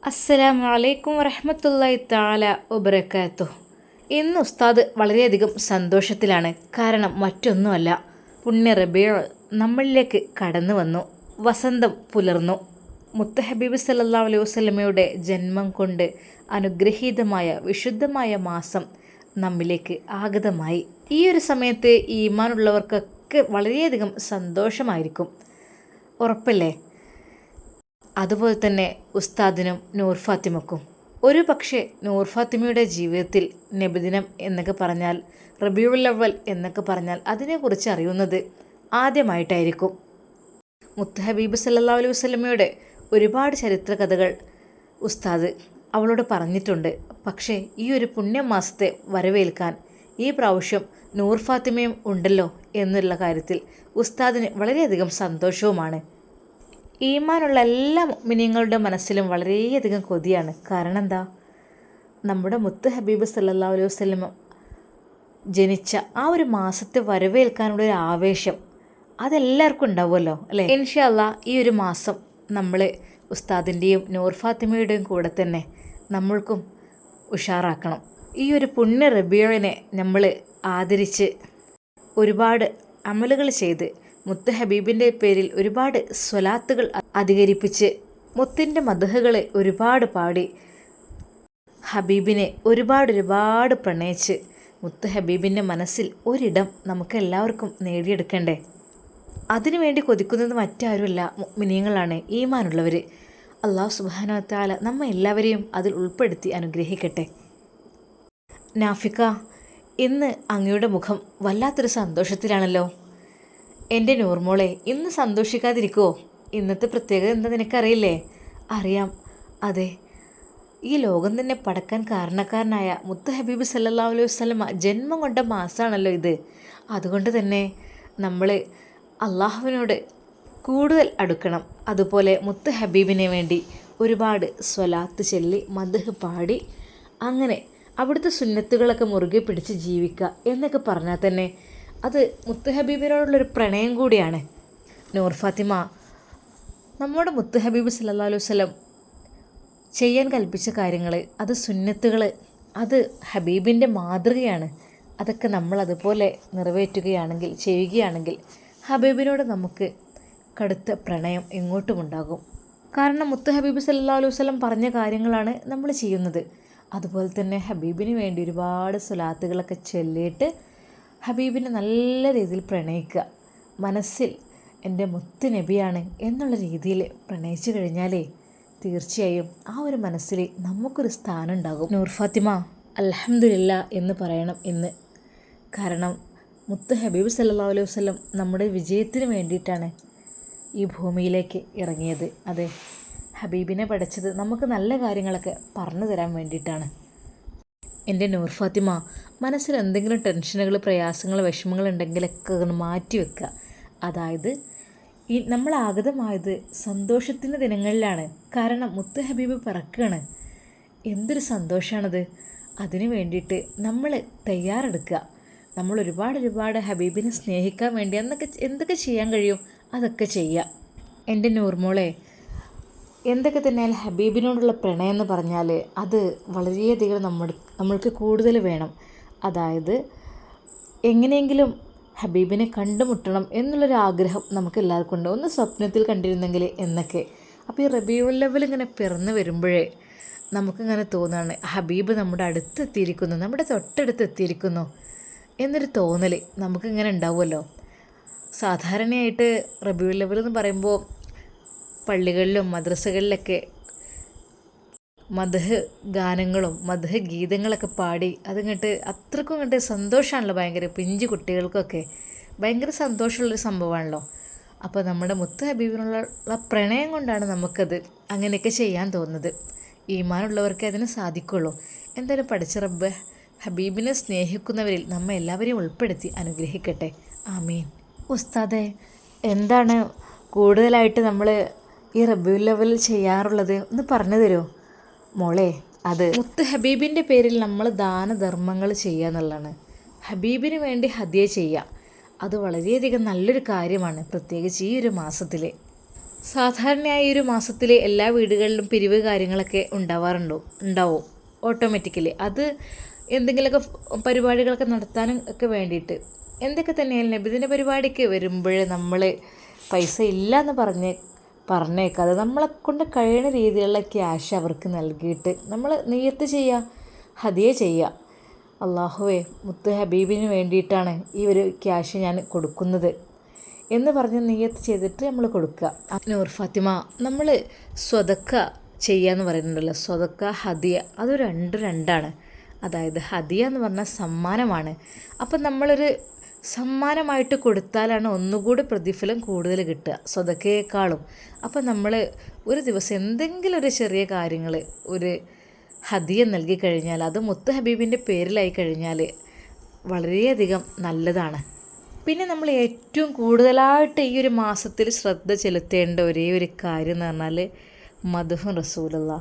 അസ്സലാമു അലൈക്കും വറഹ്മത്തുള്ളാഹി തആല വബറകാതുഹു. ഇന്ന് ഉസ്താദ് വളരെയധികം സന്തോഷത്തിലാണ്. കാരണം മറ്റൊന്നുമല്ല, പുണ്യ റബീഉ നമ്മളിലേക്ക് കടന്നു വന്നു. വസന്തം പുലർന്നു. മുത്ത് ഹബീബ് സല്ലല്ലാഹു അലൈഹി വസല്ലമയുടെ ജന്മം കൊണ്ട് അനുഗ്രഹീതമായ വിശുദ്ധമായ മാസം നമ്മിലേക്ക് ആഗതമായി. ഈ ഒരു സമയത്ത് ഈമാനുള്ളവർക്കൊക്കെ വളരെയധികം സന്തോഷമായിരിക്കും, ഉറപ്പല്ലേ? അതുപോലെ തന്നെ ഉസ്താദിനും നൂർ ഫാത്തിമക്കും. ഒരു പക്ഷേ നൂർ ഫാത്തിമയുടെ ജീവിതത്തിൽ നബിദിനം എന്നൊക്കെ പറഞ്ഞാൽ, റബീഉൽ അവ്വൽ എന്നൊക്കെ പറഞ്ഞാൽ അതിനെക്കുറിച്ച് അറിയുന്നത് ആദ്യമായിട്ടായിരിക്കും. മുത്ത് ഹബീബ് സല്ലല്ലാഹു അലൈഹി വസല്ലമയുടെ ഒരുപാട് ചരിത്ര കഥകൾ ഉസ്താദ് അവളോട് പറഞ്ഞിട്ടുണ്ട്. പക്ഷേ ഈ ഒരു പുണ്യമാസത്തെ വരവേൽക്കാൻ ഈ പ്രാവശ്യം നൂർ ഫാത്തിമയും ഉണ്ടല്ലോ എന്നുള്ള കാര്യത്തിൽ ഉസ്താദിന് വളരെയധികം സന്തോഷവുമാണ്. ഈമാനുള്ള എല്ലാ മുഅ്മിനീങ്ങളുടെ മനസ്സിലും വളരെയധികം കൊതിയാണ്. കാരണം എന്താ, നമ്മുടെ മുത്ത് ഹബീബ് സല്ലല്ലാഹു അലൈഹി വസല്ലം ജനിച്ച ആ ഒരു മാസത്തെ വരവേൽക്കാനുള്ള ഒരു ആവേശം അതെല്ലാവർക്കും ഉണ്ടാവുമല്ലോ, അല്ലേ? ഇൻഷാ അല്ലാഹ് ഈ ഒരു മാസം നമ്മൾ ഉസ്താദിൻ്റെയും നൂർ ഫാത്തിമയുടെയും കൂടെ തന്നെ നമ്മൾക്കും ഉഷാറാക്കണം. ഈ ഒരു പുണ്യ റബീഉനെ നമ്മൾ ആദരിച്ച് ഒരുപാട് അമലുകൾ ചെയ്ത് മുത്ത് ഹബീബിൻ്റെ പേരിൽ ഒരുപാട് സ്വലാത്തുകൾ അധികരിപ്പിച്ച് മുത്തിൻ്റെ മദ്ഹുകൾ ഒരുപാട് പാടി ഹബീബിനെ ഒരുപാട് പ്രണയിച്ച് മുത്ത് ഹബീബിൻ്റെ മനസ്സിൽ ഒരിടം നമുക്ക് എല്ലാവർക്കും നേടിയെടുക്കണ്ടേ? അതിനുവേണ്ടി കൊതിക്കുന്നത് മറ്റാരുമല്ല, മുഅ്മിനീങ്ങളാണ്, ഈമാനുള്ളവർ. അല്ലാഹു സുബ്ഹാനഹു വ തആല നമ്മെ എല്ലാവരെയും അതിൽ ഉൾപ്പെടുത്തി അനുഗ്രഹിക്കട്ടെ. നാഫിക, ഇന്ന് അങ്ങയുടെ മുഖം വല്ലാത്തൊരു സന്തോഷത്തിലാണല്ലോ. എൻ്റെ നൂർമോളെ, ഇന്ന് സന്തോഷിക്കാതിരിക്കുമോ? ഇന്നത്തെ പ്രത്യേകത എന്താ നിനക്കറിയില്ലേ? അറിയാം. അതെ, ഈ ലോകം തന്നെ പടക്കാൻ കാരണക്കാരനായ മുത്ത് ഹബീബ് സല്ലല്ലാഹു അലൈഹി വസല്ലമ ജന്മം കൊണ്ട മാസമാണല്ലോ ഇത്. അതുകൊണ്ട് തന്നെ നമ്മൾ അള്ളാഹുവിനോട് കൂടുതൽ അടുക്കണം. അതുപോലെ മുത്ത് ഹബീബിനെ വേണ്ടി ഒരുപാട് സ്വലാത്ത് ചൊല്ലി മദ്ഹ് പാടി അങ്ങനെ അവിടുത്തെ സുന്നത്തുകളൊക്കെ മുറുകെ പിടിച്ച് ജീവിക്കുക എന്നൊക്കെ പറഞ്ഞാൽ തന്നെ അത് മുത്ത് ഹബീബിനോടുള്ളൊരു പ്രണയം കൂടിയാണ്. നൂർ ഫാത്തിമ, നമ്മുടെ മുത്ത് ഹബീബ് സല്ലല്ലാഹു അലൈഹി വസല്ലം ചെയ്യാൻ കൽപ്പിച്ച കാര്യങ്ങൾ, അത് സുന്നത്തുകൾ, അത് ഹബീബിൻ്റെ മാതൃകയാണ്. അതൊക്കെ നമ്മൾ അതുപോലെ നിറവേറ്റുകയാണെങ്കിൽ, ചെയ്യുകയാണെങ്കിൽ ഹബീബിനോട് നമുക്ക് കടുത്ത പ്രണയം എങ്ങോട്ടുമുണ്ടാകും. കാരണം മുത്ത് ഹബീബ് സല്ലല്ലാഹു അലൈഹി വസല്ലം പറഞ്ഞ കാര്യങ്ങളാണ് നമ്മൾ ചെയ്യുന്നത്. അതുപോലെ തന്നെ ഹബീബിന് വേണ്ടി ഒരുപാട് സ്വലാത്തുകളൊക്കെ ചൊല്ലിയിട്ട് ഹബീബിനെ നല്ല രീതിയിൽ പ്രണയിക്കുക. മനസ്സിൽ എൻ്റെ മുത്ത് നബിയാണ് എന്നുള്ള രീതിയിൽ പ്രണയിച്ചു കഴിഞ്ഞാലേ തീർച്ചയായും ആ ഒരു മനസ്സിൽ നമുക്കൊരു സ്ഥാനം ഉണ്ടാകും. നൂർ ഫാത്തിമ, അൽഹംദുലില്ലാ എന്ന് പറയണം ഇന്ന്. കാരണം മുത്ത് ഹബീബ് സല്ലല്ലാഹു അലൈഹി വസല്ലം നമ്മുടെ വിജയത്തിന് വേണ്ടിയിട്ടാണ് ഈ ഭൂമിയിലേക്ക് ഇറങ്ങിയത്. അതെ, ഹബീബിനെ പഠിച്ചത് നമുക്ക് നല്ല കാര്യങ്ങളൊക്കെ പറഞ്ഞു തരാൻ വേണ്ടിയിട്ടാണ്. എൻ്റെ നൂർ ഫാത്തിമ, മനസ്സിൽ എന്തെങ്കിലും ടെൻഷനുകൾ, പ്രയാസങ്ങൾ, വിഷമങ്ങൾ ഉണ്ടെങ്കിലൊക്കെ ഒന്ന് മാറ്റി വെക്കുക. അതായത് നമ്മൾ ആഗതമായത് സന്തോഷത്തിൻ്റെ ദിനങ്ങളിലാണ്. കാരണം മുത്ത് ഹബീബ് പിറക്കുകയാണ്. എന്തൊരു സന്തോഷമാണത്. അതിനു വേണ്ടിയിട്ട് നമ്മൾ തയ്യാറെടുക്കുക. നമ്മൾ ഒരുപാട് ഹബീബിനെ സ്നേഹിക്കാൻ വേണ്ടി എന്തൊക്കെ ചെയ്യാൻ കഴിയും അതൊക്കെ ചെയ്യുക. എൻ്റെ നൂർമോളെ, എന്തൊക്കെ തന്നെ ഹബീബിനോടുള്ള പ്രണയം എന്ന് പറഞ്ഞാൽ അത് വളരെയധികം നമ്മൾക്ക് കൂടുതൽ വേണം. അതായത് എങ്ങനെയെങ്കിലും ഹബീബിനെ കണ്ടുമുട്ടണം എന്നുള്ളൊരാഗ്രഹം നമുക്ക് എല്ലാവർക്കും ഉണ്ട്. ഒന്ന് സ്വപ്നത്തിൽ കണ്ടിരുന്നെങ്കിൽ എന്നൊക്കെ. അപ്പോൾ ഈ റബീഉൽ അവ്വൽ ഇങ്ങനെ പിറന്നു വരുമ്പോഴേ നമുക്കിങ്ങനെ തോന്നുകയാണ്, ഹബീബ് നമ്മുടെ അടുത്തെത്തിയിരിക്കുന്നു, നമ്മുടെ തൊട്ടടുത്ത് എത്തിയിരിക്കുന്നു എന്നൊരു തോന്നൽ നമുക്കിങ്ങനെ ഉണ്ടാവുമല്ലോ. സാധാരണയായിട്ട് റബീഉൽ അവ്വൽ എന്ന് പറയുമ്പോൾ പള്ളികളിലും മദ്രസകളിലൊക്കെ മദ്ഹ് ഗാനങ്ങളും മദ്ഹ് ഗീതങ്ങളൊക്കെ പാടി അതിങ്ങോട്ട് അത്രക്കും ഇങ്ങോട്ട് സന്തോഷമാണല്ലോ. ഭയങ്കര പിഞ്ചു കുട്ടികൾക്കൊക്കെ ഭയങ്കര സന്തോഷമുള്ളൊരു സംഭവമാണല്ലോ. അപ്പോൾ നമ്മുടെ മുത്ത് ഹബീബിനുള്ള പ്രണയം കൊണ്ടാണ് നമുക്കത് അങ്ങനെയൊക്കെ ചെയ്യാൻ തോന്നുന്നത്. ഈമാനുള്ളവർക്കേ അതിന് സാധിക്കുള്ളൂ. എന്തായാലും പഠിച്ച റബ്ബ് ഹബീബിനെ സ്നേഹിക്കുന്നവരിൽ നമ്മെ എല്ലാവരെയും ഉൾപ്പെടുത്തി അനുഗ്രഹിക്കട്ടെ. ആമീൻ. ഉസ്താദെ, എന്താണ് കൂടുതലായിട്ട് നമ്മൾ ഈ റബീഉൽ അവ്വൽ ചെയ്യാറുള്ളത് ഒന്ന് പറഞ്ഞു തരുമോ? മോളെ, അത് മുത്ത് ഹബീബിൻ്റെ പേരിൽ നമ്മൾ ദാനധർമ്മങ്ങൾ ചെയ്യുക എന്നുള്ളതാണ്. ഹബീബിന് വേണ്ടി ഹദിയ ചെയ്യുക, അത് വളരെയധികം നല്ലൊരു കാര്യമാണ്. പ്രത്യേകിച്ച് ഈ ഒരു മാസത്തിൽ സാധാരണയായി ഒരു മാസത്തിൽ എല്ലാ വീടുകളിലും പിരിവ് കാര്യങ്ങളൊക്കെ ഉണ്ടാവും ഓട്ടോമാറ്റിക്കലി. അത് എന്തെങ്കിലുമൊക്കെ പരിപാടികളൊക്കെ നടത്താനും ഒക്കെ വേണ്ടിയിട്ട്. എന്തൊക്കെ തന്നെയാലും നബിദിന പരിപാടിക്ക് വരുമ്പോൾ നമ്മൾ പൈസ ഇല്ല എന്ന് പറഞ്ഞേക്കാതെ നമ്മളെ കൊണ്ട് കഴിയുന്ന രീതിയിലുള്ള ക്യാഷ് അവർക്ക് നൽകിയിട്ട് നമ്മൾ നിയ്യത്ത് ചെയ്യുക, ഹദിയ ചെയ്യുക. അള്ളാഹുവേ, മുത്ത് ഹബീബിന് വേണ്ടിയിട്ടാണ് ഈ ഒരു ക്യാഷ് ഞാൻ കൊടുക്കുന്നത് എന്ന് പറഞ്ഞ് നിയ്യത്ത് ചെയ്തിട്ട് നമ്മൾ കൊടുക്കുക. നൂർ ഫാത്തിമ, നമ്മൾ സ്വതക്ക ചെയ്യാന്ന് പറയുന്നുണ്ടല്ലോ, സ്വതക്ക ഹദിയ, അത് രണ്ടാണ്. അതായത് ഹദിയ എന്ന് പറഞ്ഞാൽ സമ്മാനമാണ്. അപ്പം നമ്മളൊരു സമ്മാനമായിട്ട് കൊടുത്താലാണ് ഒന്നുകൂടി പ്രതിഫലം കൂടുതൽ കിട്ടുക സ്വതക്കയേക്കാളും. അപ്പം നമ്മൾ ഒരു ദിവസം എന്തെങ്കിലും ഒരു ചെറിയ കാര്യങ്ങൾ ഒരു ഹദിയ നൽകി കഴിഞ്ഞാൽ, അത് മുത്ത് ഹബീബിൻ്റെ പേരിലായി കഴിഞ്ഞാൽ വളരെയധികം നല്ലതാണ്. പിന്നെ നമ്മൾ ഏറ്റവും കൂടുതലായിട്ട് ഈ ഒരു മാസത്തിൽ ശ്രദ്ധ ചെലുത്തേണ്ട ഒരേ ഒരു കാര്യം എന്ന് പറഞ്ഞാൽ മദ്ഹ് റസൂലുള്ള,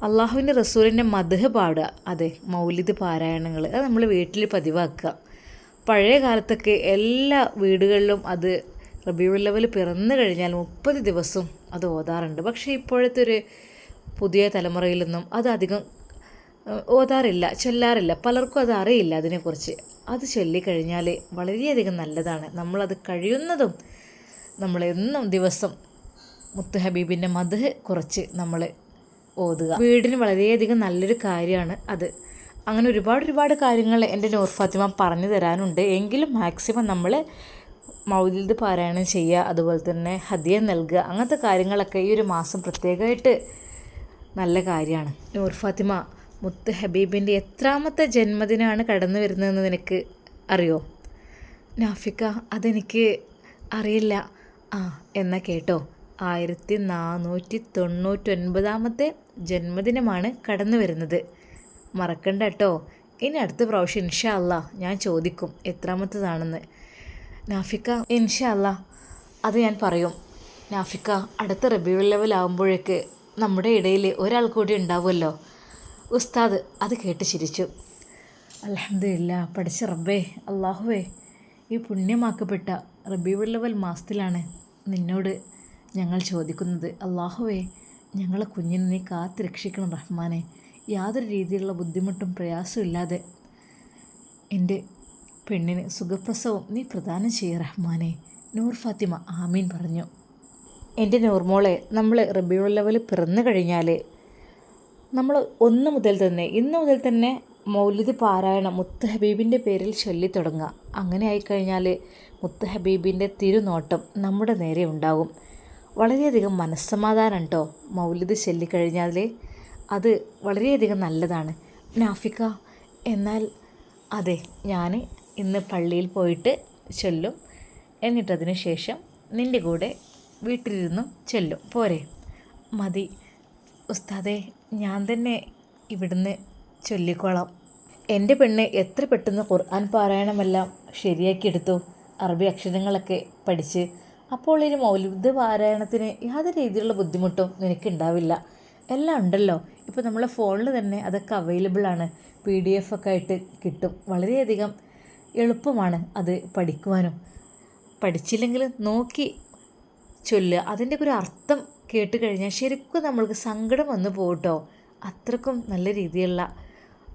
അള്ളാഹുവിൻ്റെ റസൂലിൻ്റെ മദ്ഹ് പാടുക. അതെ, മൗലിദ് പാരായണങ്ങൾ അത് നമ്മൾ വീട്ടിൽ പതിവാക്കുക. പഴയ കാലത്തൊക്കെ എല്ലാ വീടുകളിലും അത് റബീഉൽ അവ്വൽ പിറന്നു കഴിഞ്ഞാൽ 30 ദിവസം അത് ഓതാറുണ്ട്. പക്ഷേ ഇപ്പോഴത്തെ ഒരു പുതിയ തലമുറയിലൊന്നും അത് അധികം ഓതാറില്ല, ചൊല്ലാറില്ല. പലർക്കും അത് അറിയില്ല അതിനെക്കുറിച്ച്. അത് ചൊല്ലിക്കഴിഞ്ഞാൽ വളരെയധികം നല്ലതാണ്. നമ്മളത് കഴിയുന്നതും നമ്മളെന്നും ദിവസം മുത്ത് ഹബീബിൻ്റെ മദ്ഹ് കുറച്ച് നമ്മൾ ഓതുക. വീടിന് വളരെയധികം നല്ലൊരു കാര്യമാണ് അത്. അങ്ങനെ ഒരുപാട് കാര്യങ്ങൾ എൻ്റെ നൂർ ഫാത്തിമ പറഞ്ഞു തരാനുണ്ട്. എങ്കിലും മാക്സിമം നമ്മൾ മൗലിദ് പാരായണം ചെയ്യുക, അതുപോലെ തന്നെ ഹദിയ നൽകുക, അങ്ങനത്തെ കാര്യങ്ങളൊക്കെ ഈ ഒരു മാസം പ്രത്യേകമായിട്ട് നല്ല കാര്യമാണ്. നൂർ ഫാത്തിമ, മുത്ത് ഹബീബിൻ്റെ എത്രാമത്തെ ജന്മദിനമാണ് കടന്നു വരുന്നതെന്ന് നിനക്ക് അറിയോ? നാഫിക്ക, അതെനിക്ക് അറിയില്ല. എന്നാൽ കേട്ടോ, 1499 ജന്മദിനമാണ് കടന്നു വരുന്നത്. മറക്കണ്ട കേട്ടോ. ഇനി അടുത്ത പ്രാവശ്യം ഇൻഷാ അല്ലാ ഞാൻ ചോദിക്കും എത്രാമത്തതാണെന്ന്. നാഫിക്ക, ഇൻഷാ അല്ലാ അത് ഞാൻ പറയും. നാഫിക്ക, അടുത്ത റബീഉൽ അവ്വൽ ആകുമ്പോഴേക്ക് നമ്മുടെ ഇടയിൽ ഒരാൾ കൂടി ഉണ്ടാവുമല്ലോ. ഉസ്താദ് അത് കേട്ട് ചിരിച്ചു. അൽഹംദുലില്ലാ, പഠിച്ച റബ്ബേ, അള്ളാഹുവേ, ഈ പുണ്യമാക്കപ്പെട്ട റബീഉൽ അവ്വൽ മാസത്തിലാണ് നിന്നോട് ഞങ്ങൾ ചോദിക്കുന്നത്. അള്ളാഹുവേ, ഞങ്ങളെ കുഞ്ഞിനെ നീ കാത്ത് രക്ഷിക്കണം റഹ്മാനെ. യാതൊരു രീതിയിലുള്ള ബുദ്ധിമുട്ടും പ്രയാസവും ഇല്ലാതെ എൻ്റെ പെണ്ണിന് സുഖപ്രസവം നീ പ്രദാനം ചെയ്യുക റഹ്മാനെ. നൂർ ഫാത്തിമ ആമീൻ പറഞ്ഞു. എൻ്റെ നൂർമോളെ, നമ്മൾ റബീഉൽ അവ്വൽ പിറന്നു കഴിഞ്ഞാൽ നമ്മൾ ഇന്നു മുതൽ തന്നെ മൗലിദ് പാരായണം മുത്ത് ഹബീബിൻ്റെ പേരിൽ ചൊല്ലി തുടങ്ങുക. അങ്ങനെ ആയിക്കഴിഞ്ഞാൽ മുത്ത് ഹബീബിൻ്റെ തിരുനോട്ടം നമ്മുടെ നേരെ ഉണ്ടാകും. വളരെയധികം മനസ്സമാധാനം കേട്ടോ മൗലിദ് ചൊല്ലിക്കഴിഞ്ഞാൽ. അത് വളരെയധികം നല്ലതാണ്. നാഫിക്ക, എന്നാൽ അതെ, ഞാൻ ഇന്ന് പള്ളിയിൽ പോയിട്ട് ചൊല്ലും, എന്നിട്ടതിന് ശേഷം നിൻ്റെ കൂടെ വീട്ടിലിരുന്നും ചൊല്ലും, പോരെ? മതി ഉസ്താദേ, ഞാൻ തന്നെ ഇവിടുന്ന് ചൊല്ലിക്കോളാം. എൻ്റെ പെണ്ണ് എത്ര പെട്ടെന്ന് ഖുർആൻ പാരായണമെല്ലാം ശരിയാക്കിയെടുത്തു, അറബി അക്ഷരങ്ങളൊക്കെ പഠിച്ച്. അപ്പോൾ ഇനി മൗലിദ് പാരായണത്തിന് യാതൊരു രീതിയിലുള്ള ബുദ്ധിമുട്ടും നിനക്കുണ്ടാവില്ല. എല്ലാം ഉണ്ടല്ലോ, ഇപ്പോൾ നമ്മളെ ഫോണിൽ തന്നെ അതൊക്കെ അവൈലബിളാണ്. PDF ഒക്കെ ആയിട്ട് കിട്ടും. വളരെയധികം എളുപ്പമാണ് അത് പഠിക്കുവാനും. പഠിച്ചില്ലെങ്കിൽ നോക്കി ചൊല്ലുക. അതിൻ്റെ ഒരു അർത്ഥം കേട്ട് കഴിഞ്ഞാൽ ശരിക്കും നമ്മൾക്ക് സങ്കടം വന്നു പോകട്ടോ. അത്രക്കും നല്ല രീതിയിലുള്ള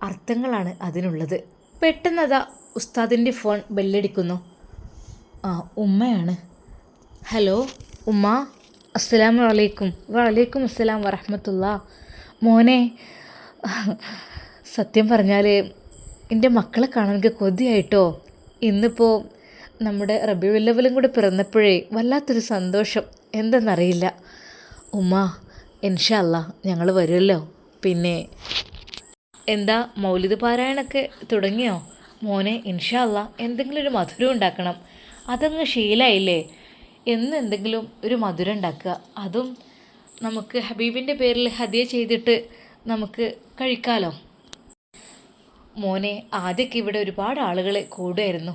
അർത്ഥങ്ങളാണ് അതിനുള്ളത്. പെട്ടെന്നതാ ഉസ്താദിൻ്റെ ഫോൺ ബെല്ലടിക്കുന്നു. ഉമ്മയാണ്. ഹലോ ഉമ്മ, അസ്സലാമു അലൈക്കും. വലൈക്കും അസ്സലാം വറഹ്മത്തുള്ളാ. മോനെ, സത്യം പറഞ്ഞാൽ എൻ്റെ മക്കളെ കാണാൻ എനിക്ക് കൊതിയായിട്ടോ. ഇന്നിപ്പോൾ നമ്മുടെ റബീഉൽ അവ്വലും കൂടെ പിറന്നപ്പോഴേ വല്ലാത്തൊരു സന്തോഷം, എന്തെന്നറിയില്ല. ഉമ്മ, ഇൻഷാ അല്ലാ ഞങ്ങൾ വരുമല്ലോ. പിന്നെ എന്താ മൗലിദ് പാരായണമൊക്കെ തുടങ്ങിയോ മോനെ? ഇൻഷാ അല്ലാ എന്തെങ്കിലും ഒരു മധുരം ഉണ്ടാക്കണം. അതങ്ങ് ശീലമായില്ലേ, എന്നും എന്തെങ്കിലും ഒരു മധുരം ഉണ്ടാക്കുക. അതും നമുക്ക് ഹബീബിൻ്റെ പേരിൽ ഹദിയ ചെയ്തിട്ട് നമുക്ക് കഴിക്കാമല്ലോ. മോനെ, ആദ്യമൊക്കെ ഇവിടെ ഒരുപാട് ആളുകൾ കൂടുമായിരുന്നു.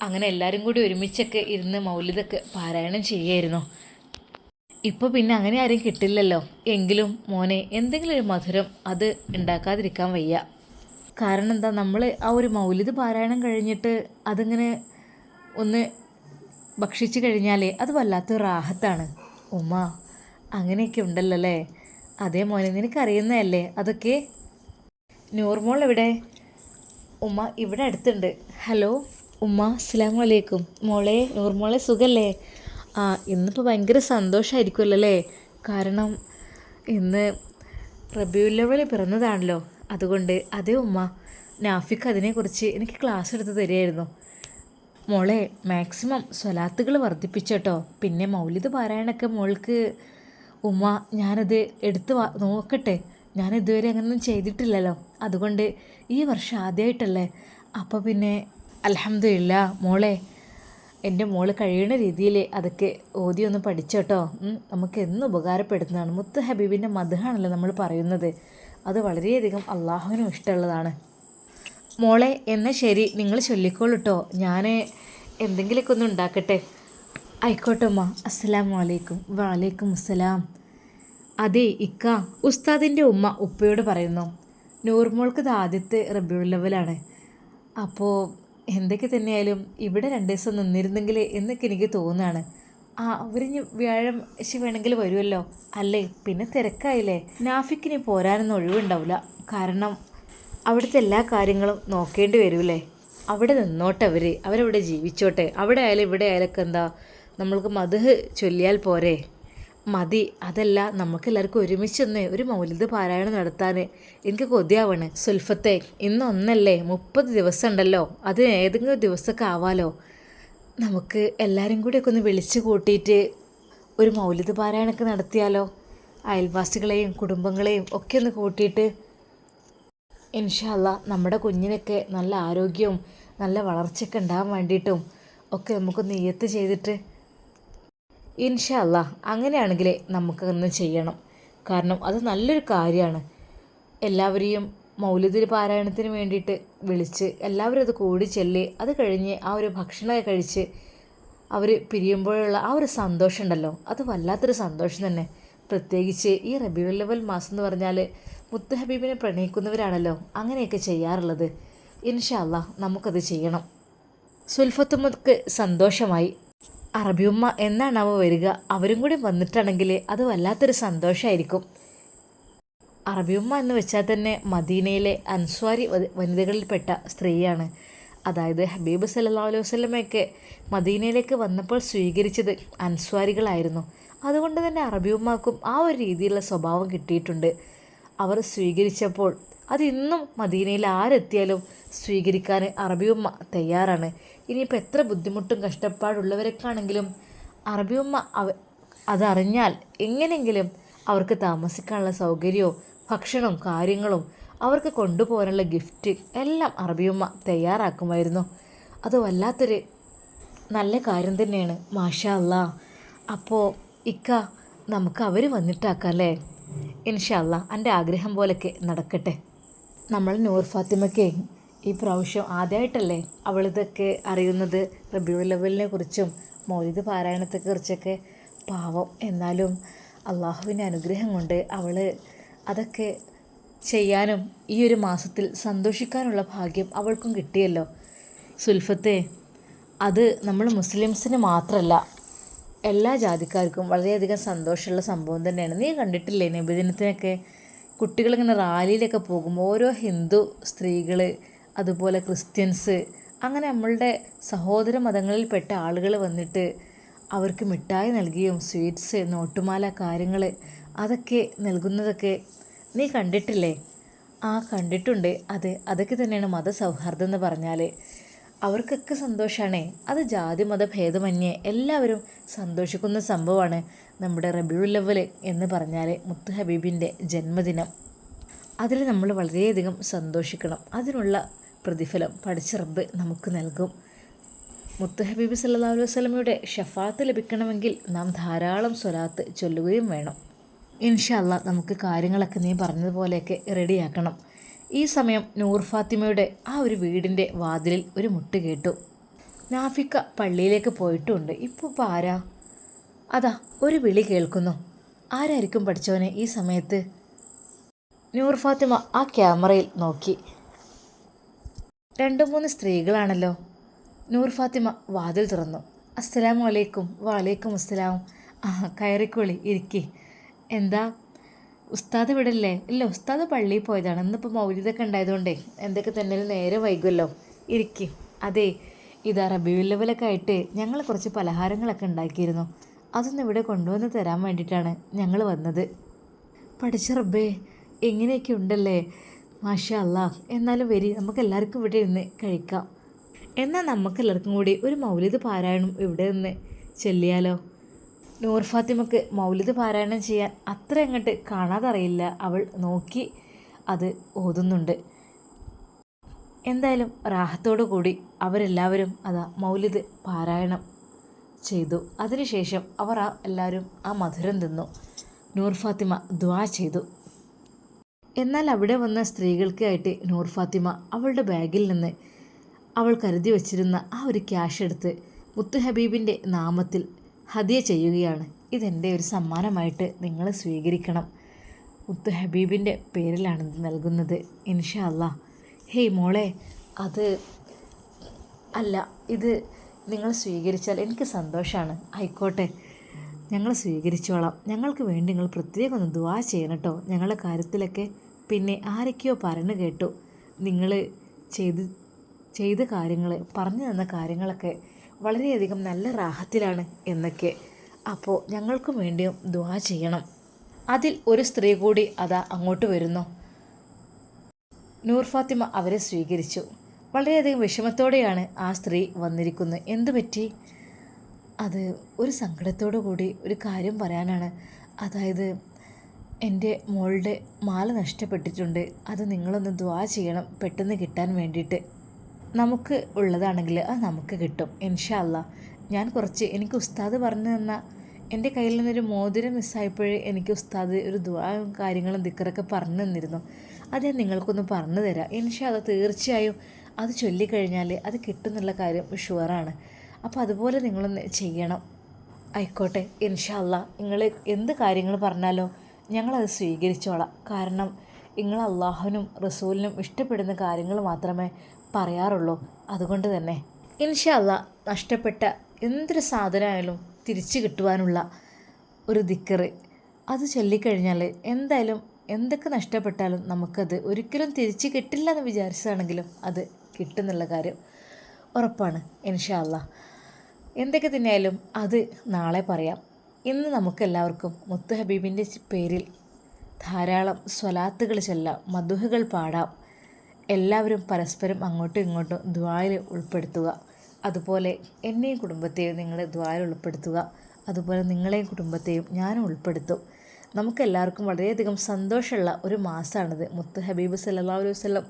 അങ്ങനെ എല്ലാവരും കൂടി ഒരുമിച്ചൊക്കെ ഇരുന്ന് മൗലിദൊക്കെ പാരായണം ചെയ്യുമായിരുന്നു. ഇപ്പോൾ പിന്നെ അങ്ങനെ ആരും കിട്ടില്ലല്ലോ. എങ്കിലും മോനെ, എന്തെങ്കിലും ഒരു മധുരം അത് ഉണ്ടാക്കാതിരിക്കാൻ വയ്യ. കാരണം എന്താ, നമ്മൾ ആ ഒരു മൗലിദ് പാരായണം കഴിഞ്ഞിട്ട് അതിങ്ങനെ ഒന്ന് ഭക്ഷിച്ച് കഴിഞ്ഞാൽ അത് വല്ലാത്തൊരു റാഹത്താണ്. ഉമ്മ അങ്ങനെയൊക്കെ ഉണ്ടല്ലോ അല്ലേ? അതേ മോനെ, നിനക്കറിയുന്നതല്ലേ അതൊക്കെ. നൂർമോൾ എവിടെ? ഉമ്മ ഇവിടെ അടുത്തുണ്ട്. ഹലോ ഉമ്മ, അസ്സലാമു അലൈക്കും. മോളെ നൂർമോളെ സുഖല്ലേ? ആ, ഇന്നിപ്പോൾ ഭയങ്കര സന്തോഷമായിരിക്കുമല്ലോ അല്ലേ? കാരണം ഇന്ന് റബീഉൽ പിറന്നതാണല്ലോ. അതുകൊണ്ട് അതേ ഉമ്മ, നാഫിക്ക് അതിനെക്കുറിച്ച് എനിക്ക് ക്ലാസ് എടുത്ത് തരികയായിരുന്നു. മോളെ മാക്സിമം സ്വലാത്തുകൾ വർദ്ധിപ്പിച്ചോട്ടോ. പിന്നെ മൗലിദ് പാരായണമൊക്കെ മോൾക്ക് ഉമ്മ ഞാനത് നോക്കട്ടെ. ഞാൻ ഇതുവരെ അങ്ങനെയൊന്നും ചെയ്തിട്ടില്ലല്ലോ. അതുകൊണ്ട് ഈ വർഷം ആദ്യമായിട്ടല്ലേ. അപ്പോൾ പിന്നെ അൽഹംദുലില്ലാ മോളെ, എൻ്റെ മോള് കഴിയുന്ന രീതിയിൽ അതൊക്കെ ഓതിയൊന്ന് പഠിച്ചോട്ടോ. നമുക്ക് എന്നും ഉപകാരപ്പെടുന്നതാണ്. മുത്ത് ഹബീബിൻ്റെ മദ്ഹാണല്ലോ നമ്മൾ പറയുന്നത്. അത് വളരെയധികം അള്ളാഹുവിനും ഇഷ്ടമുള്ളതാണ്. മോളെ എന്നാൽ ശരി, നിങ്ങൾ ചൊല്ലിക്കോളൂ കേട്ടോ. ഞാൻ എന്തെങ്കിലുമൊക്കെ ഒന്ന് ഉണ്ടാക്കട്ടെ. ആയിക്കോട്ടെ ഉമ്മ. അസ്സലാമു അലൈക്കും. വലൈക്കും അസ്സലാം. അതെ ഇക്ക, ഉസ്താദിൻ്റെ ഉമ്മ ഉപ്പയോട് പറയുന്നു, നൂർമോൾക്ക് ഇത് ആദ്യത്തെ റബീഉൽ അവ്വലാണ്. അപ്പോൾ എന്തൊക്കെ തന്നെയായാലും ഇവിടെ 2 ദിവസം നിന്നിരുന്നെങ്കിൽ എന്നൊക്കെ എനിക്ക് തോന്നുകയാണ്. അവരിഞ്ഞ് വ്യാഴം വേണമെങ്കിൽ വരുമല്ലോ അല്ലേ? പിന്നെ തിരക്കായില്ലേ. നാഫിക്കിനി പോരാനൊന്നും ഒഴിവുണ്ടാവില്ല. കാരണം അവിടുത്തെ എല്ലാ കാര്യങ്ങളും നോക്കേണ്ടി വരൂലേ. അവിടെ നിന്നോട്ടെ അവരവിടെ ജീവിച്ചോട്ടെ. അവിടെ ആയാലും ഇവിടെ ആയാലൊക്കെ എന്താ, നമ്മൾക്ക് മദ്ഹ് ചൊല്ലിയാൽ പോരെ? മതി. അതല്ല, നമുക്കെല്ലാവർക്കും ഒരുമിച്ചൊന്ന് ഒരു മൗലിദ് പാരായണം നടത്താൻ എനിക്ക് കൊതിയാവാണ്. സുൽഫത്തെ, ഇന്നൊന്നല്ലേ, 30 ദിവസം ഉണ്ടല്ലോ. അത് ഏതെങ്കിലും ദിവസമൊക്കെ ആവാലോ. നമുക്ക് എല്ലാവരും കൂടിയൊക്കെ ഒന്ന് വിളിച്ച് കൂട്ടിയിട്ട് ഒരു മൗലിദ് പാരായണമൊക്കെ നടത്തിയാലോ? അയൽവാസികളെയും കുടുംബങ്ങളെയും ഒക്കെ ഒന്ന് കൂട്ടിയിട്ട്. ഇൻഷാ അല്ലാ നമ്മുടെ കുഞ്ഞിനൊക്കെ നല്ല ആരോഗ്യവും നല്ല വളർച്ചയൊക്കെ ഉണ്ടാകാൻ വേണ്ടിയിട്ടും ഒക്കെ നമുക്ക് നിയ്യത്ത് ചെയ്തിട്ട് ഇൻഷാ അല്ലാ അങ്ങനെയാണെങ്കിൽ നമുക്കൊന്ന് ചെയ്യണം. കാരണം അത് നല്ലൊരു കാര്യമാണ്. എല്ലാവരെയും മൗലിദ് പാരായണത്തിന് വേണ്ടിയിട്ട് വിളിച്ച് എല്ലാവരും അത് കൂടി ചെല്ലി അത് കഴിഞ്ഞ് ആ ഒരു ഭക്ഷണമൊക്കെ കഴിച്ച് അവർ പിരിയുമ്പോഴുള്ള ആ ഒരു സന്തോഷം ഉണ്ടല്ലോ, അത് വല്ലാത്തൊരു സന്തോഷം തന്നെ. പ്രത്യേകിച്ച് ഈ റബീഉൽ അവ്വൽ മാസം എന്ന് പറഞ്ഞാൽ മുത്ത് ഹബീബിനെ പ്രണയിക്കുന്നവരാണല്ലോ അങ്ങനെയൊക്കെ ചെയ്യാറുള്ളത്. ഇൻഷാ അല്ലാ നമുക്കത് ചെയ്യണം. സുൽഫത്തുമ്മക്ക് സന്തോഷമായി. അറബിയുമ്മ എന്നാണ് അവ വരിക? അവരും കൂടി വന്നിട്ടാണെങ്കിൽ അത് വല്ലാത്തൊരു സന്തോഷമായിരിക്കും. അറബിയുമ്മ എന്ന് വെച്ചാൽ തന്നെ മദീനയിലെ അൻസ്വാരി വനിതകളിൽപ്പെട്ട സ്ത്രീയാണ്. അതായത് ഹബീബ് സല്ലല്ലാഹു അലൈഹി വസല്ലമയൊക്കെ മദീനയിലേക്ക് വന്നപ്പോൾ സ്വീകരിച്ചത് അൻസ്വാരികളായിരുന്നു. അതുകൊണ്ട് തന്നെ അറബിയുമ്മക്കും ആ ഒരു രീതിയിലുള്ള സ്വഭാവം കിട്ടിയിട്ടുണ്ട്. അവർ സ്വീകരിച്ചപ്പോൾ അതിന്നും മദീനയിൽ ആരെത്തിയാലും സ്വീകരിക്കാൻ അറബിയുമ്മ തയ്യാറാണ്. ഇനിയിപ്പോൾ എത്ര ബുദ്ധിമുട്ടും കഷ്ടപ്പാടുള്ളവരൊക്കെയാണെങ്കിലും അറബിയുമ്മ അതറിഞ്ഞാൽ എങ്ങനെയെങ്കിലും അവർക്ക് താമസിക്കാനുള്ള സൗകര്യവും ഭക്ഷണവും കാര്യങ്ങളും അവർക്ക് കൊണ്ടുപോകാനുള്ള ഗിഫ്റ്റ് എല്ലാം അറബിയുമ്മ തയ്യാറാക്കുമായിരുന്നു. അത് വല്ലാത്തൊരു നല്ല കാര്യം തന്നെയാണ്. മാഷാ അല്ലാ. അപ്പോൾ ഇക്ക, നമുക്ക് അവർ വന്നിട്ടാക്കാം അല്ലേ? ഇൻഷാ അല്ലാ എൻ്റെ ആഗ്രഹം പോലൊക്കെ നടക്കട്ടെ. നമ്മൾ നൂർ ഫാത്തിമയ്ക്ക് ഈ പ്രാവശ്യം ആദ്യമായിട്ടല്ലേ അവളിതൊക്കെ അറിയുന്നത്, റബീഉൽ അവ്വലിനെ കുറിച്ചും മൗലിദ് പാരായണത്തെക്കുറിച്ചൊക്കെ. പാവം, എന്നാലും അള്ളാഹുവിൻ്റെ അനുഗ്രഹം കൊണ്ട് അവൾ അതൊക്കെ ചെയ്യാനും ഈ ഒരു മാസത്തിൽ സന്തോഷിക്കാനുള്ള ഭാഗ്യം അവൾക്കും കിട്ടിയല്ലോ. സുൽഫത്തെ, അത് നമ്മൾ മുസ്ലിംസിന് മാത്രമല്ല എല്ലാ ജാതിക്കാർക്കും വളരെയധികം സന്തോഷമുള്ള സംഭവം തന്നെയാണ്. നീ കണ്ടിട്ടില്ലേ നബിദിനത്തിനൊക്കെ കുട്ടികളിങ്ങനെ റാലിയിലൊക്കെ പോകും, ഓരോ ഹിന്ദു സ്ത്രീകൾ അതുപോലെ ക്രിസ്ത്യൻസ് അങ്ങനെ നമ്മളുടെ സഹോദര മതങ്ങളിൽപ്പെട്ട ആളുകൾ വന്നിട്ട് അവർക്ക് മിഠായി നൽകിയും സ്വീറ്റ്സ്, നോട്ടുമാല കാര്യങ്ങൾ അതൊക്കെ നൽകുന്നതൊക്കെ നീ കണ്ടിട്ടില്ലേ? കണ്ടിട്ടുണ്ട്. അതൊക്കെ തന്നെയാണ് മതസൗഹാർദ്ദം എന്ന് പറഞ്ഞാൽ. അവർക്കൊക്കെ സന്തോഷമാണേ. അത് ജാതി മത ഭേദമന്യേ എല്ലാവരും സന്തോഷിക്കുന്ന സംഭവമാണ് നമ്മുടെ റബീഉൽ അവ്വൽ എന്ന് പറഞ്ഞാൽ, മുത്ത് ഹബീബിൻ്റെ ജന്മദിനം. അതിൽ നമ്മൾ വളരെയധികം സന്തോഷിക്കണം. അതിനുള്ള പ്രതിഫലം പടച്ച റബ്ബ് നമുക്ക് നൽകും. മുത്ത് ഹബീബ് സല്ലല്ലാഹു അലൈഹി വസല്ലമയുടെ ഷഫാത്ത് ലഭിക്കണമെങ്കിൽ നാം ധാരാളം സ്വലാത്ത് ചൊല്ലുകയും വേണം. ഇൻഷാ അല്ലാ നമുക്ക് കാര്യങ്ങളൊക്കെ നീ പറഞ്ഞതുപോലെയൊക്കെ റെഡിയാക്കണം. ഈ സമയം നൂർ ഫാത്തിമയുടെ ആ ഒരു വീടിൻ്റെ വാതിലിൽ ഒരു മുട്ട് കേട്ടു. നാഫിക്ക പള്ളിയിലേക്ക് പോയിട്ടുമുണ്ട്. ഇപ്പോൾ ആരാ? അതാ ഒരു വിളി കേൾക്കുന്നു. ആരായിരിക്കും പഠിച്ചവനെ ഈ സമയത്ത്? നൂർ ഫാത്തിമ ആ ക്യാമറയിൽ നോക്കി. 2-3 സ്ത്രീകളാണല്ലോ. നൂർ ഫാത്തിമ വാതിൽ തുറന്നു. അസ്സലാമു അലൈക്കും. വലൈക്കും അസ്സലാം. ആ കയറിക്കോളി ഇരിക്കേ. എന്താ ഉസ്താദ് ഇവിടെ ഇല്ലേ? ഇല്ല, ഉസ്താദ് പള്ളിയിൽ പോയതാണ്. ഇന്നിപ്പോൾ മൗലിദൊക്കെ ഉണ്ടായതുകൊണ്ടേ എന്തൊക്കെ തന്നെ നേരെ വൈകുമല്ലോ. ഇരിക്കും. അതെ, ഇതാ റബീഉൽ അവ്വലൊക്കെ ആയിട്ട് ഞങ്ങൾ കുറച്ച് പലഹാരങ്ങളൊക്കെ ഉണ്ടാക്കിയിരുന്നു. അതൊന്നും ഇവിടെ കൊണ്ടുവന്ന് തരാൻ വേണ്ടിയിട്ടാണ് ഞങ്ങൾ വന്നത്. പഠിച്ച റബ്ബേ, എങ്ങനെയൊക്കെ ഉണ്ടല്ലേ, മാഷാ അല്ലാ. എന്നാലും വരി, നമുക്ക് എല്ലാവർക്കും ഇവിടെ ഇരുന്ന് കഴിക്കാം. എന്നാൽ നമുക്കെല്ലാവർക്കും കൂടി ഒരു മൗലിദ് പാരായണം ഇവിടെ നിന്ന് ചൊല്ലിയാലോ? നൂർ ഫാത്തിമക്ക് മൗലിദ് പാരായണം ചെയ്യാൻ അത്ര അങ്ങോട്ട് കാണാതറിയില്ല. അവൾ നോക്കി അത് ഓതുന്നുണ്ട്. എന്തായാലും റാഹത്തോടു കൂടി അവരെല്ലാവരും അതാ മൗലിദ് പാരായണം ചെയ്തു. അതിനുശേഷം അവർ എല്ലാവരും ആ മധുരം തിന്നു. നൂർ ഫാത്തിമ ദുആ ചെയ്തു. എന്നാൽ അവിടെ വന്ന സ്ത്രീകൾക്കായിട്ട് നൂർ ഫാത്തിമ അവളുടെ ബാഗിൽ നിന്ന് അവൾ കരുതി വച്ചിരുന്ന ആ ഒരു ക്യാഷ് എടുത്ത് മുത്തു ഹബീബിൻ്റെ നാമത്തിൽ ഹദിയ ചെയ്യുകയാണ്. ഇതെൻ്റെ ഒരു സമ്മാനമായിട്ട് നിങ്ങൾ സ്വീകരിക്കണം. മുത്തു ഹബീബിൻ്റെ പേരിലാണിത് നൽകുന്നത്, ഇൻഷാ അല്ലാ. ഹേയ് മോളെ, അത് അല്ല, ഇത് നിങ്ങൾ സ്വീകരിച്ചാൽ എനിക്ക് സന്തോഷമാണ്. ആയിക്കോട്ടെ, ഞങ്ങൾ സ്വീകരിച്ചോളാം. ഞങ്ങൾക്ക് വേണ്ടി നിങ്ങൾ പ്രത്യേകം ഒന്ന് ദുആ ചെയ്യണം കേട്ടോ, ഞങ്ങളുടെ കാര്യത്തിലൊക്കെ. പിന്നെ ആരൊക്കെയോ പറഞ്ഞു കേട്ടു, നിങ്ങൾ ചെയ്ത കാര്യങ്ങൾ, പറഞ്ഞു തന്ന കാര്യങ്ങളൊക്കെ വളരെയധികം നല്ല റാഹത്തിലാണ് എന്നൊക്കെ. അപ്പോൾ ഞങ്ങൾക്കും വേണ്ടിയും ദുആ ചെയ്യണം. അതിൽ ഒരു സ്ത്രീ കൂടി അതാ അങ്ങോട്ട് വരുന്നു. നൂർ ഫാത്തിമ അവരെ സ്വീകരിച്ചു. വളരെയധികം വിഷമത്തോടെയാണ് ആ സ്ത്രീ വന്നിരിക്കുന്നത്. എന്തു പറ്റി? അത് ഒരു സങ്കടത്തോടു കൂടി ഒരു കാര്യം പറയാനാണ്. അതായത് എൻ്റെ മോളുടെ മാല നഷ്ടപ്പെട്ടിട്ടുണ്ട്. അത് നിങ്ങളൊന്ന് ദുആ ചെയ്യണം, പെട്ടെന്ന് കിട്ടാൻ വേണ്ടിയിട്ട്. നമുക്ക് ഉള്ളതാണെങ്കിൽ അത് നമുക്ക് കിട്ടും ഇൻഷാ അല്ലാ. എനിക്ക് ഉസ്താദ് പറഞ്ഞു തന്ന, എൻ്റെ കയ്യിൽ നിന്നൊരു മോതിരം മിസ്സായപ്പോഴേ എനിക്ക് ഉസ്താദ് ഒരു ദുആയും കാര്യങ്ങളും ദിക്റൊക്കെ പറഞ്ഞു തന്നിരുന്നു. അത് ഞാൻ നിങ്ങൾക്കൊന്ന് പറഞ്ഞു തരാം. ഇൻഷാ അല്ലാ, തീർച്ചയായും അത് ചൊല്ലിക്കഴിഞ്ഞാൽ അത് കിട്ടുന്നുള്ള കാര്യം ഷുവറാണ്. അപ്പോൾ അതുപോലെ നിങ്ങളൊന്ന് ചെയ്യണം. ആയിക്കോട്ടെ, ഇൻഷാ അല്ലാ. നിങ്ങൾ എന്ത് കാര്യങ്ങൾ പറഞ്ഞാലോ ഞങ്ങളത് സ്വീകരിച്ചോളാം. കാരണം നിങ്ങൾ അള്ളാഹുവിനും റസൂലിനും ഇഷ്ടപ്പെടുന്ന കാര്യങ്ങൾ മാത്രമേ പറയാറുള്ളൂ. അതുകൊണ്ട് തന്നെ ഇൻഷാ അല്ലാ, നഷ്ടപ്പെട്ട എന്തൊരു സാധനമായാലും തിരിച്ചു കിട്ടുവാനുള്ള ഒരു ദിക്റ് അത് ചൊല്ലിക്കഴിഞ്ഞാൽ എന്തായാലും എന്തൊക്കെ നഷ്ടപ്പെട്ടാലും നമുക്കത് ഒരിക്കലും തിരിച്ച് കിട്ടില്ല എന്ന് വിചാരിച്ചതാണെങ്കിലും അത് കിട്ടുന്നുള്ള കാര്യം ഉറപ്പാണ് ഇൻഷാ അല്ലാ. എന്തൊക്കെ തന്നെയായാലും അത് നാളെ പറയാം. ഇന്ന് നമുക്കെല്ലാവർക്കും മുത്തു ഹബീബിൻ്റെ പേരിൽ ധാരാളം സ്വലാത്തുകൾ ചൊല്ലാം, മദ്ഹുകൾ പാടാം. എല്ലാവരും പരസ്പരം അങ്ങോട്ടും ഇങ്ങോട്ടും ദുആയിൽ ഉൾപ്പെടുത്തുക. അതുപോലെ എന്നെയും കുടുംബത്തെയും നിങ്ങൾ ദുആയിൽ ഉൾപ്പെടുത്തുക. അതുപോലെ നിങ്ങളെയും കുടുംബത്തെയും ഞാനും ഉൾപ്പെടുത്തും. നമുക്കെല്ലാവർക്കും വളരെയധികം സന്തോഷമുള്ള ഒരു മാസമാണിത്. മുത്തു ഹബീബ് സല്ലല്ലാഹു അലൈഹി വസല്ലം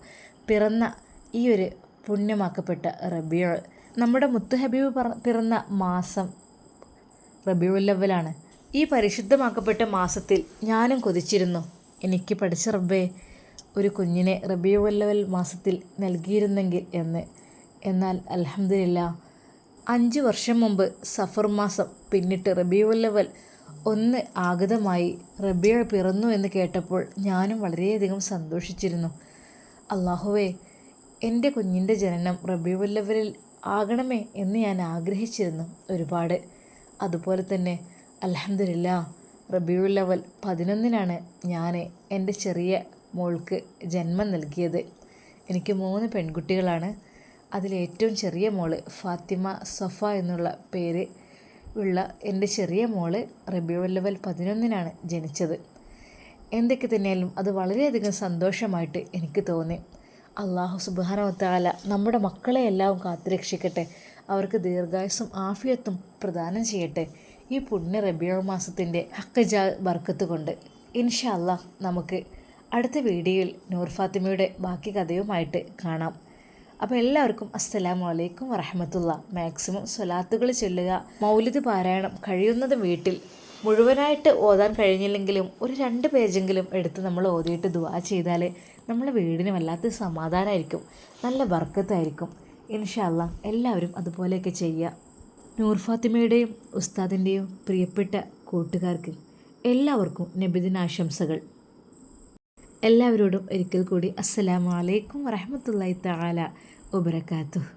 പിറന്ന ഈ ഒരു പുണ്യമാക്കപ്പെട്ട റബീഉൽ, നമ്മുടെ മുത്തു ഹബീബ് പിറന്ന മാസം റബീഉൽ അവ്വലാണ്. ഈ പരിശുദ്ധമാക്കപ്പെട്ട മാസത്തിൽ ഞാനും കൊതിച്ചിരുന്നു, എനിക്ക് പഠിച്ച റബ്ബേ ഒരു കുഞ്ഞിനെ റബീഉൽ അവ്വൽ മാസത്തിൽ നൽകിയിരുന്നെങ്കിൽ എന്ന്. എന്നാൽ അൽഹംദുലില്ലാഹ് 5 വർഷം മുമ്പ് സഫർ മാസം പിന്നിട്ട് റബീഉൽ അവ്വൽ 1 ആഗതമായി റബീഉൽ പിറന്നു എന്ന് കേട്ടപ്പോൾ ഞാനും വളരെയധികം സന്തോഷിച്ചിരുന്നു. അല്ലാഹുവേ, എൻ്റെ കുഞ്ഞിൻ്റെ ജനനം റബീഉൽ അവ്വലിൽ ആകണമേ എന്ന് ഞാൻ ആഗ്രഹിച്ചിരുന്നു ഒരുപാട്. അതുപോലെ തന്നെ അൽഹംദുലില്ലാഹ് റബീഉൽ അവ്വൽ 11-നാണ് ഞാൻ എൻ്റെ ചെറിയ മോൾക്ക് ജന്മം നൽകിയത്. എനിക്ക് 3 പെൺകുട്ടികളാണ്. അതിലേറ്റവും ചെറിയ മോള് ഫാത്തിമ സഫ എന്നുള്ള പേര് ഉള്ള എൻ്റെ ചെറിയ മോള് റബീഉൽ അവ്വൽ 11-നാണ് ജനിച്ചത്. എന്തൊക്കെ തന്നെയാലും അത് വളരെയധികം സന്തോഷമായിട്ട് എനിക്ക് തോന്നി. അല്ലാഹു സുബ്ഹാനഹു വ തആല നമ്മുടെ മക്കളെ എല്ലാം കാത്തുരക്ഷിക്കട്ടെ, അവർക്ക് ദീർഘായുസ്സും ആഫിയത്തും പ്രദാനം ചെയ്യട്ടെ ഈ പുണ്യ റബീഉൽ മാസത്തിൻ്റെ ഹഖ് ബർക്കത്ത് കൊണ്ട്. ഇൻഷാ അല്ലാഹ് നമുക്ക് അടുത്ത വീഡിയോയിൽ നൂർ ഫാത്തിമയുടെ ബാക്കി കഥയുമായിട്ട് കാണാം. അപ്പോൾ എല്ലാവർക്കും അസ്സലാമു അലൈക്കും വറഹ്മത്തുള്ളാ. മാക്സിമം സ്വലാത്തുകൾ ചൊല്ലുക. മൗലിദ് പാരായണം കഴിയുന്നതും വീട്ടിൽ മുഴുവനായിട്ട് ഓതാൻ കഴിഞ്ഞില്ലെങ്കിലും ഒരു 2 പേജെങ്കിലും എടുത്ത് നമ്മൾ ഓതിയിട്ട് ദുആ ചെയ്താൽ നമ്മളെ വീടിന് വല്ലാത്ത സമാധാനമായിരിക്കും, നല്ല ബർക്കത്തായിരിക്കും. ഇൻഷാ അല്ലാഹ് എല്ലാവരും അതുപോലെയൊക്കെ ചെയ്യുക. നൂർ ഫാത്തിമയുടെയും ഉസ്താദിൻ്റെയും പ്രിയപ്പെട്ട കൂട്ടുകാർക്ക് എല്ലാവർക്കും നബിദിനാശംസകൾ. എല്ലാവരോടും ഒരിക്കൽ കൂടി അസ്സലാമു അലൈക്കും വറഹ്മത്തുള്ളാഹി തആല വബറകാതുഹു.